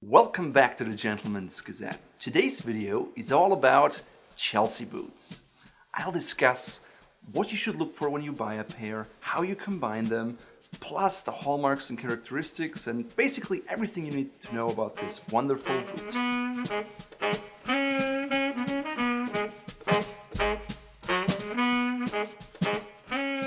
Welcome back to the Gentleman's Gazette. Today's video is all about Chelsea boots. I'll discuss what you should look for when you buy a pair, how you combine them, plus the hallmarks and characteristics, and basically everything you need to know about this wonderful boot.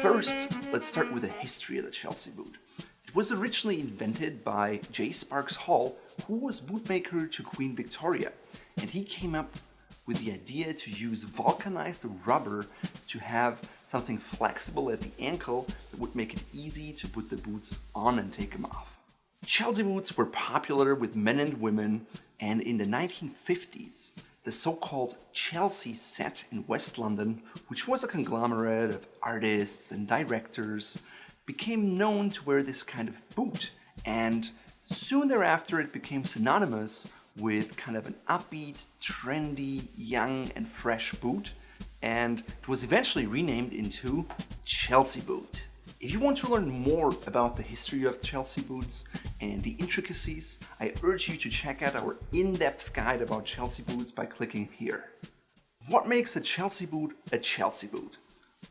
First, let's start with the history of the Chelsea boot. It was originally invented by J. Sparks Hall, who was bootmaker to Queen Victoria, and he came up with the idea to use vulcanized rubber to have something flexible at the ankle that would make it easy to put the boots on and take them off. Chelsea boots were popular with men and women, and in the 1950s, the so-called Chelsea set in West London, which was a conglomerate of artists and directors, became known to wear this kind of boot, and soon thereafter it became synonymous with kind of an upbeat, trendy, young and fresh boot, and it was eventually renamed into Chelsea boot. If you want to learn more about the history of Chelsea boots and the intricacies, I urge you to check out our in-depth guide about Chelsea boots by clicking here. What makes a Chelsea boot a Chelsea boot?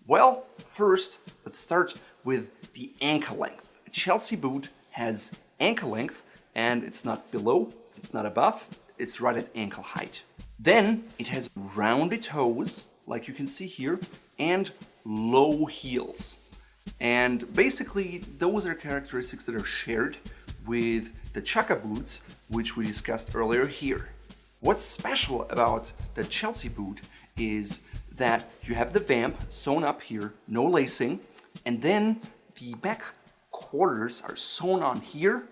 Well, first, let's start with the ankle length. A Chelsea boot has ankle length, and it's not below, it's not above, it's right at ankle height. Then it has rounded toes, like you can see here, and low heels. And basically, those are characteristics that are shared with the chukka boots, which we discussed earlier here. What's special about the Chelsea boot is that you have the vamp sewn up here, no lacing, and then the back quarters are sewn on here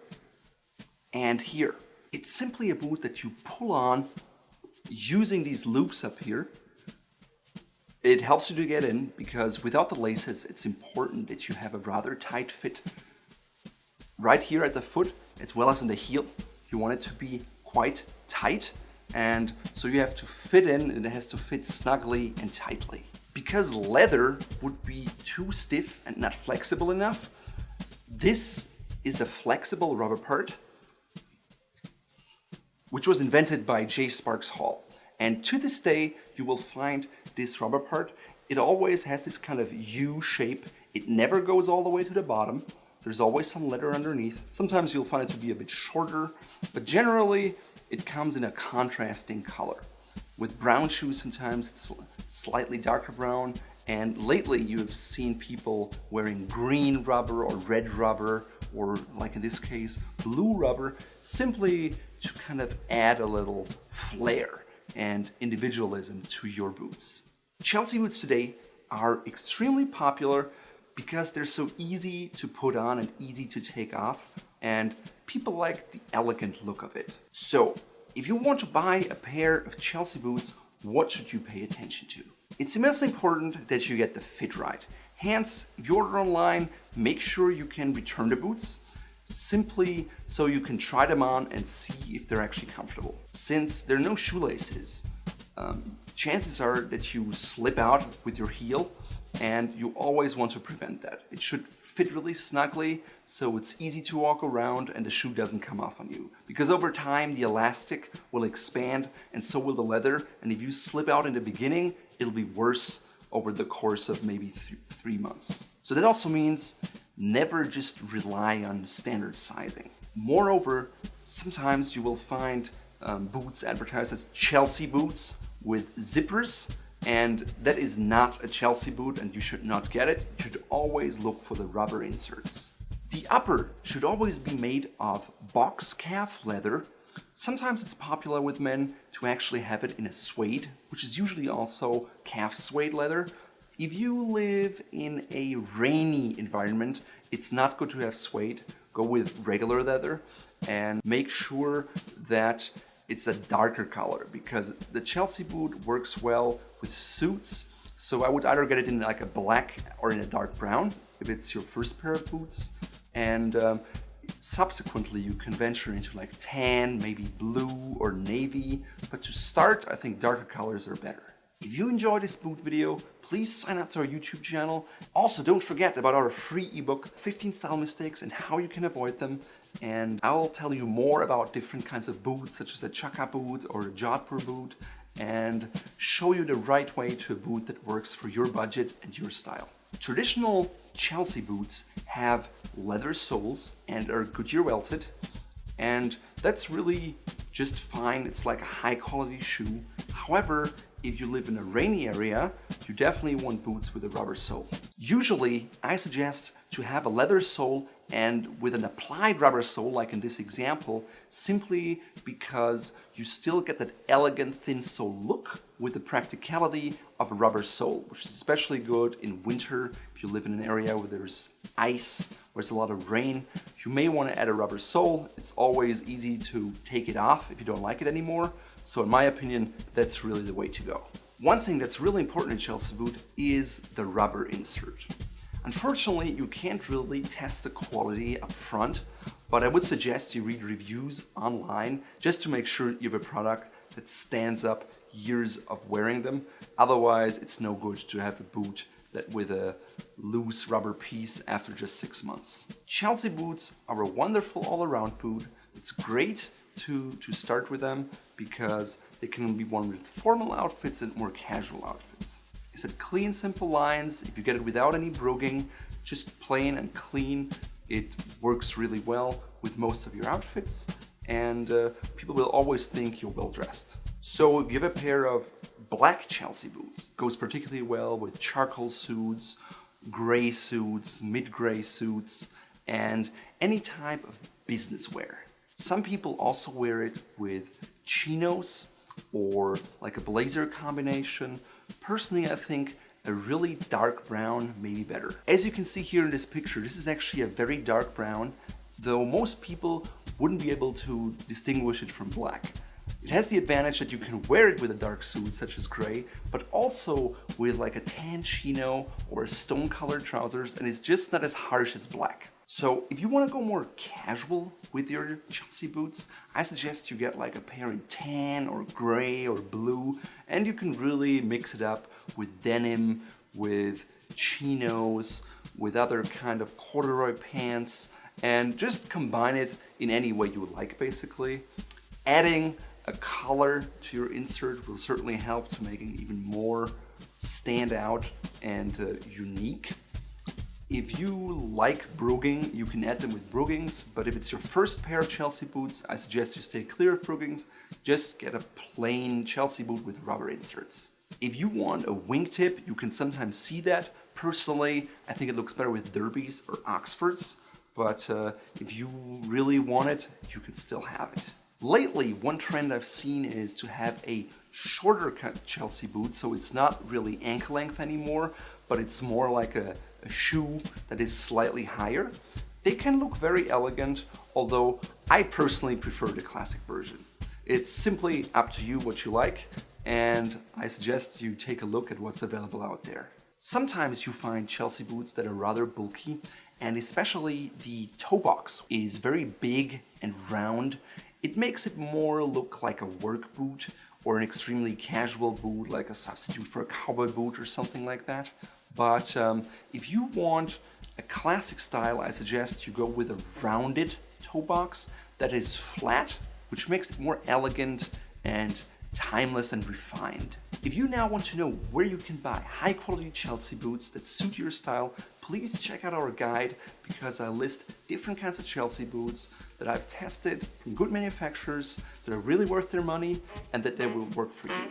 and here. It's simply a boot that you pull on using these loops up here. It helps you to get in because without the laces, it's important that you have a rather tight fit right here at the foot as well as in the heel. You want it to be quite tight, and so you have to fit in, and it has to fit snugly and tightly. Because leather would be too stiff and not flexible enough, this is the flexible rubber part, which was invented by J. Sparks Hall. And to this day, you will find this rubber part. It always has this kind of U shape. It never goes all the way to the bottom. There's always some leather underneath. Sometimes you'll find it to be a bit shorter, but generally it comes in a contrasting color. With brown shoes, sometimes it's slightly darker brown, and lately you have seen people wearing green rubber or red rubber, or like in this case, blue rubber, simply to kind of add a little flair and individualism to your boots. Chelsea boots today are extremely popular because they're so easy to put on and easy to take off, and people like the elegant look of it. So, if you want to buy a pair of Chelsea boots, what should you pay attention to? It's immensely important that you get the fit right. Hence, if you order online, make sure you can return the boots, simply so you can try them on and see if they're actually comfortable. Since there are no shoelaces, chances are that you slip out with your heel, and you always want to prevent that. It should fit really snugly so it's easy to walk around and the shoe doesn't come off on you. Because over time the elastic will expand and so will the leather, and if you slip out in the beginning, it'll be worse over the course of maybe 3 months. So that also means never just rely on standard sizing. Moreover, sometimes you will find boots advertised as Chelsea boots with zippers, and that is not a Chelsea boot and you should not get it. You should always look for the rubber inserts. The upper should always be made of box calf leather. Sometimes it's popular with men to actually have it in a suede, which is usually also calf suede leather. If you live in a rainy environment, it's not good to have suede. Go with regular leather and make sure that it's a darker color, because the Chelsea boot works well with suits. So I would either get it in like a black or in a dark brown if it's your first pair of boots, and subsequently you can venture into like tan, maybe blue or navy, but to start I think darker colors are better. If you enjoyed this boot video, please sign up to our YouTube channel. Also, don't forget about our free ebook, 15 style mistakes and how you can avoid them. and I'll tell you more about different kinds of boots, such as a chukka boot or a jodhpur boot, and show you the right way to a boot that works for your budget and your style. Traditional Chelsea boots have leather soles and are Goodyear welted, and that's really just fine. It's like a high quality shoe. However, if you live in a rainy area, you definitely want boots with a rubber sole. Usually, I suggest to have a leather sole and with an applied rubber sole, like in this example, simply because you still get that elegant thin sole look with the practicality of a rubber sole, which is especially good in winter. If you live in an area where there's ice, where there's a lot of rain, you may want to add a rubber sole. It's always easy to take it off if you don't like it anymore. So in my opinion, that's really the way to go. One thing that's really important in Chelsea boot is the rubber insert. Unfortunately, you can't really test the quality up front, but I would suggest you read reviews online just to make sure you have a product that stands up years of wearing them. Otherwise, it's no good to have a boot that with a loose rubber piece after just 6 months. Chelsea boots are a wonderful all-around boot. It's great to start with them because they can be worn with formal outfits and more casual outfits. It's a clean, simple lines. If you get it without any broguing, just plain and clean, it works really well with most of your outfits, and people will always think you're well dressed. So if you have a pair of black Chelsea boots, it goes particularly well with charcoal suits, gray suits, mid-gray suits, and any type of business wear. Some people also wear it with chinos or like a blazer combination. Personally, I think a really dark brown may be better. As you can see here in this picture, this is actually a very dark brown, though most people wouldn't be able to distinguish it from black. It has the advantage that you can wear it with a dark suit such as gray, but also with like a tan chino or a stone colored trousers, and it's just not as harsh as black. So if you want to go more casual with your Chelsea boots, I suggest you get like a pair in tan or gray or blue, and you can really mix it up with denim, with chinos, with other kind of corduroy pants, and just combine it in any way you would like basically. Adding a color to your insert will certainly help to make it even more stand out and unique. If you like broguing, you can add them with broguings, but if it's your first pair of Chelsea boots, I suggest you stay clear of broguings. Just get a plain Chelsea boot with rubber inserts. If you want a wingtip, you can sometimes see that. Personally, I think it looks better with derbies or Oxfords, but if you really want it, you can still have it. Lately, one trend I've seen is to have a shorter cut Chelsea boot, so it's not really ankle length anymore, but it's more like a shoe that is slightly higher. They can look very elegant, although I personally prefer the classic version. It's simply up to you what you like, and I suggest you take a look at what's available out there. Sometimes you find Chelsea boots that are rather bulky, and especially the toe box is very big and round. It makes it more look like a work boot or an extremely casual boot, like a substitute for a cowboy boot or something like that. But if you want a classic style, I suggest you go with a rounded toe box that is flat, which makes it more elegant and timeless and refined. If you now want to know where you can buy high quality Chelsea boots that suit your style, please check out our guide, because I list different kinds of Chelsea boots that I've tested from good manufacturers that are really worth their money and that they will work for you.